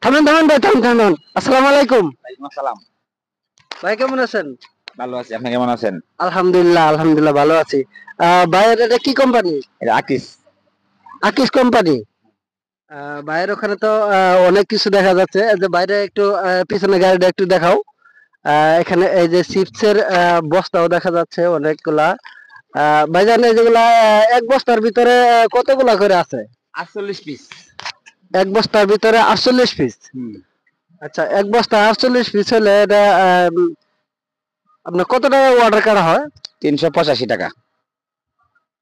থামেন থামেন ভাই, থামেন থামেন। আসসালামু আলাইকুম। ওয়ালাইকুম আসসালাম। ভাই কেমন আছেন? ভালো আছি, আপনি কেমন আছেন? আলহামদুলিল্লাহ, আলহামদুলিল্লাহ ভালো আছি। ভাইয়ের এটা কি কোম্পানি? এটা আকিস। আকিস কোম্পানি। ভাইয়ের ওখানে তো অনেক কিছু দেখা যাচ্ছে। এই যে বাইরে একটু পিছনে গাড়িটা একটু দেখাও। এখানে এই যে চিপসের বস্তাও দেখা যাচ্ছে অনেকগুলা। ভাইজান এই যেগুলা এক বস্তার ভিতরে কতগুলা করে আছে? 48 পিস। এক বস্তার ভিতরে 48 পিস। হুম। আচ্ছা, এক বস্তা 48 পিস হলে এটা আপনার কত টাকা অর্ডার করা হয়? 385 টাকা।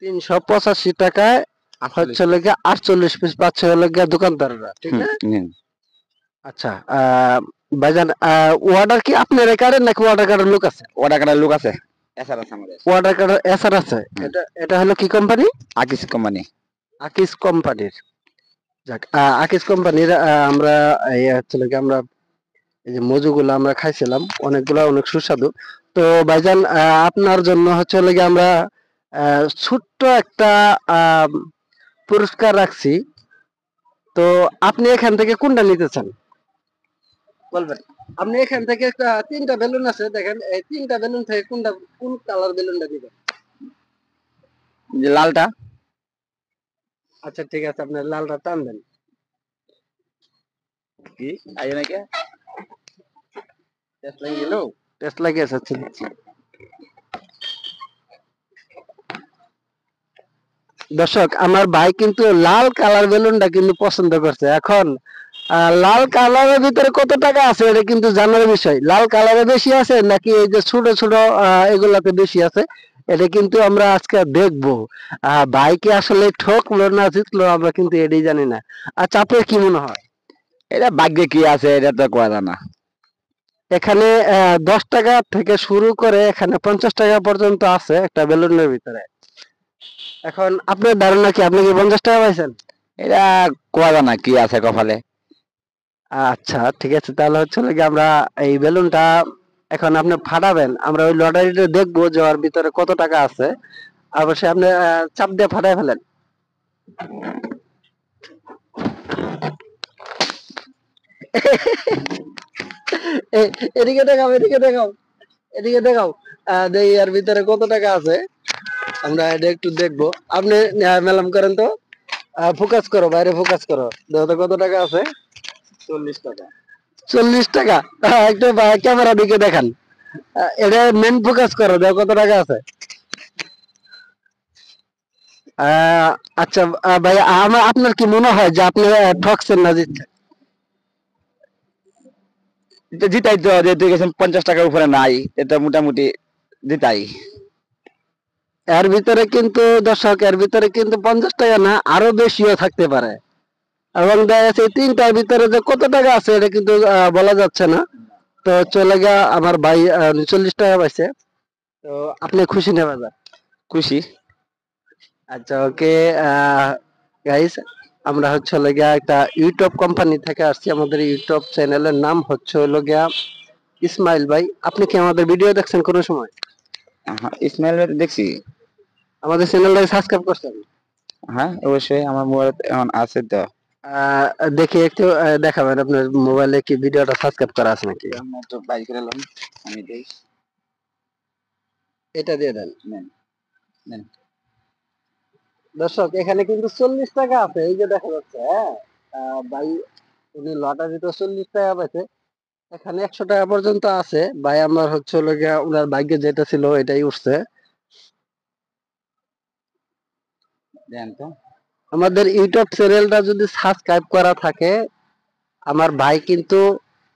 385 টাকায় 48 হচ্ছে লেগে 48 পিস পাচ্ছে লেগে দোকানদাররা, ঠিক হুম না? হুম। আচ্ছা, ভাইজান অর্ডার কি আপনার করেন নাকি অর্ডার করার লোক আছে? অর্ডার করার লোক আছে, এসআর আছে আমাদের। অর্ডার করার এসার আছে। হুম। এটা এটা হলো কি কোম্পানি? আকিস কোম্পানি। আকিস কোম্পানির। যাক, আকিস কোম্পানির আমরা এই হচ্ছে লেগে আমরা এই যে মজুগুলো আমরা খাইছিলাম, অনেকগুলা অনেক সুস্বাদু। তো ভাইজান আপনার জন্য হচ্ছে লেগে আমরা ছোট্ট একটা আহ পুরস্কার রাখছি। তো আপনি এখান থেকে কোনটা নিতে চান বলবেন? আপনি এখান থেকে একটা তিনটা বেলুন আছে, দেখেন এই তিনটা বেলুন থেকে কোনটা, কোন কালার বেলুনটা দিবেন? যে লালটা। আচ্ছা ঠিক আছে, আপনি লালটা টান দেন। কি আই নাকি? টেস্ট লাগিয়ে গেল, টেস্ট লাগিয়েছে। আচ্ছা দিচ্ছি। দর্শক, আমার ভাই কিন্তু লাল কালার বেলুনটা কিন্তু পছন্দ করছে। এখন লাল কালারের ভিতরে কত টাকা আছে এটা কিন্তু জানার বিষয়। লাল কালারে বেশি আছে নাকি এই যে ছোট ছোট এগুলাতে বেশি আছে, এটা কিন্তু আমরা আজকে দেখবো। ভাই কি আসলে ঠকলো না জিতলো আমরা কিন্তু এটাই জানি না। আচ্ছা, আপনার কি মনে হয়? এটা ভাগ্যে কি আছে এটা তো করা যায় না। এখানে 10 টাকা থেকে শুরু করে এখানে 50 টাকা পর্যন্ত আছে একটা বেলুনের ভিতরে। এখন আপনার ধারণা কি, আপনি কি 50 টাকা পাইছেন? এটা করা যায় না কি আছে কপালে। আচ্ছা ঠিক আছে, তাহলে হচ্ছে হলো গিয়ে আমরা এই বেলুনটা এখন আপনি ফাটাবেন, আমরা ওই লটারিটা দেখবো যে ওর ভিতরে কত টাকা আছে। অবশ্যই আপনি চাপ দিয়ে ফাটাই ফেলেন। এদিকে দেখাও, এদিকে দেখাও, এদিকে দেখাও। দেখি এর ভিতরে কত টাকা আছে, আমরা এটা একটু দেখবো। আপনি মেলাম করেন তো, ফোকাস করো, বাইরে ফোকাস করো, দেখো তো কত টাকা আছে। 40 টাকা। 40 টাকা? একটু ক্যামেরা দিকে দেখান। এটা মেন ফোকাস করো, দেখো কত টাকা আছে। আহ, আচ্ছা ভাই, আমার আপনার কি মনে হয় যে আপনি ঠকছেন না জিতছেন? এটা জিতাই তো, যেহেতু গেছেন 50 টাকার উপরে নাই, এটা মোটামুটি জিতাই। এর ভিতরে কিন্তু দর্শক, এর ভিতরে কিন্তু 50 টাকা না, আরো বেশিও থাকতে পারে। এবং দেখা যাচ্ছে এই তিনটার ভিতরে যে কত টাকা আছে এটা কিন্তু বলা যাচ্ছে না। তো চলে গিয়া আমার ভাই 40 টাকা পাইছে। তো আপনি খুশি নেবেন? খুশি। আচ্ছা ওকে। গাইস, আমরা হচ্ছে হলো গিয়া একটা ইউটিউব কোম্পানি থেকে আসছি। আমাদের ইউটিউব চ্যানেলের নাম হচ্ছে হলো গিয়া ইসমাইল ভাই। আপনি কি আমাদের ভিডিও দেখছেন কোনো সময়? হ্যাঁ, ইসমাইল ভাই তো দেখছি। আমাদের চ্যানেলটা সাবস্ক্রাইব করছেন? হ্যাঁ অবশ্যই, আমার মোবাইল এখন আছে তো। আহ, দেখি একটু দেখাবেন আপনার মোবাইলে কি ভিডিওটা সাবস্ক্রাইব করা আছে নাকি। আমরা তো বাইক করে এলাম, আমি দেই। এটা দিয়ে দেন। নেন নেন। দর্শক, এখানে কিন্তু 40 টাকা আছে, এই যে দেখা যাচ্ছে। হ্যাঁ, ভাই উনি লটারিতে 40 টাকা পাইছে। এখানে 100 টাকা পর্যন্ত আছে। ভাই আমার হচ্ছে হলো গিয়া উনার ভাগ্যে যেটা ছিল এটাই উঠছে। দেন তো। আমাদের ইউটিউব চ্যানেলটা যদি সাবস্ক্রাইব করা থাকে, আমার ভাই কিন্তু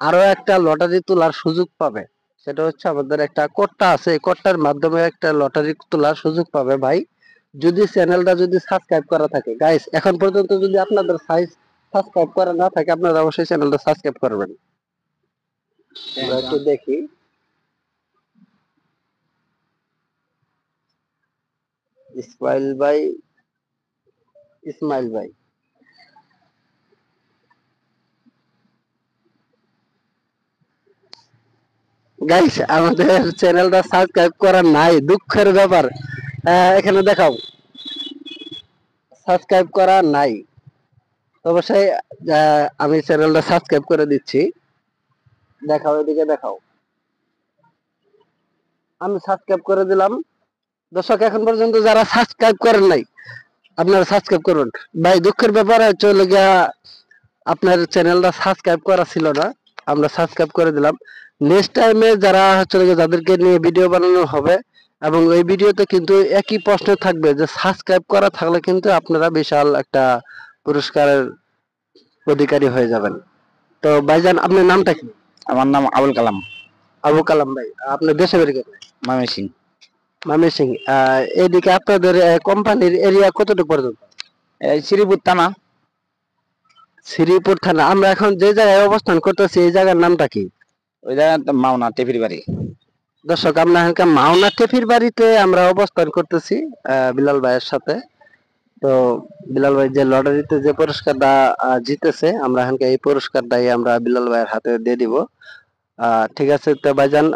আরো একটা লটারি তোলার সুযোগ পাবে। সেটা হচ্ছে আমাদের একটা কোডটা আছে, এই কোডটার মাধ্যমে একটা লটারি তোলার সুযোগ পাবে ভাই, যদি চ্যানেলটা যদি সাবস্ক্রাইব করা থাকে। গাইস, এখন পর্যন্ত যদি আপনাদের সাবস্ক্রাইব করা না থাকে, আপনারা অবশ্যই চ্যানেলটা সাবস্ক্রাইব করবেন। দেন আমরা তো। একটু দেখি। ইসমাইল ভাই, ইসমাইল ভাই। গাইস, আমাদের চ্যানেলটা সাবস্ক্রাইব করা নাই, দুঃখের ব্যাপার। এখানে দেখাও, সাবস্ক্রাইব করা নাই। তো অবশ্যই আমি চ্যানেলটা সাবস্ক্রাইব করে দিচ্ছি। দেখাও, এদিকে দেখাও। আমি সাবস্ক্রাইব করে দিলাম। দর্শক, এখন পর্যন্ত যারা সাবস্ক্রাইব করেন নাই, আপনারা সাবস্ক্রাইব করুন। ভাই, দুঃখের ব্যাপারে চলে গিয়া আপনার চ্যানেলটা সাবস্ক্রাইব করা ছিল না, আমরা সাবস্ক্রাইব করে দিলাম। নেক্সট টাইমে যারা যাদেরকে নিয়ে ভিডিও বানানো হবে, এবং ওই ভিডিওতে কিন্তু একই প্রশ্ন থাকবে যে সাবস্ক্রাইব করা থাকলে কিন্তু আপনারা বিশাল একটা পুরস্কারের অধিকারী হয়ে যাবেন। তো ভাইজান, আপনার নামটা কি? আমার নাম আবুল কালাম। আবু কালাম ভাই, আপনার দেশে বাড়ি কোথায়? ময়মনসিং। ময়মনসিং। এদিকে আপনাদের কোম্পানির এরিয়া কতটুকু পর্যন্ত? এই শ্রীপুর থানা। শ্রীপুর থানা। আমরা এখন যে জায়গায় অবস্থান করতেছি, এই জায়গার নামটা কি? ওই জায়গা মাওনা টেপির বাড়ি। দর্শক, আমরা এখানকার মাওনা টেফির বাড়িতে আমরা অবস্থান করতেছি বিলাল ভাইয়ের সাথে। তো বিলাল ভাই যে লটারিতে যে পুরস্কারটা জিতেছে, আমরা এখানকার এই পুরস্কারটাই আমরা বিলাল ভাইয়ের হাতে দিয়ে দিব। ঠিক আছে, তো ভাইজান,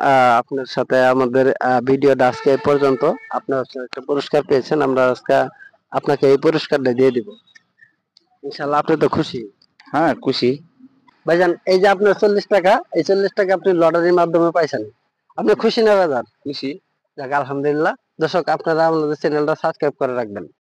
আপনার সাথে আমাদের ভিডিওটা আজকে এই পর্যন্ত। আপনি হচ্ছে একটা পুরস্কার পেয়েছেন, আমরা আজকে আপনাকে এই পুরস্কারটা দিয়ে দিব। ইনশাল্লাহ আপনি তো খুশি? হ্যাঁ, খুশি। ভাইজান, এই যে আপনার 40 টাকা, এই 40 টাকা আপনি লটারির মাধ্যমে পাইছেন, আপনি খুশি না বাজার? খুশি। যাক, আলহামদুলিল্লাহ। দর্শক, আপনারা আমাদের চ্যানেলটা সাবস্ক্রাইব করে রাখবেন।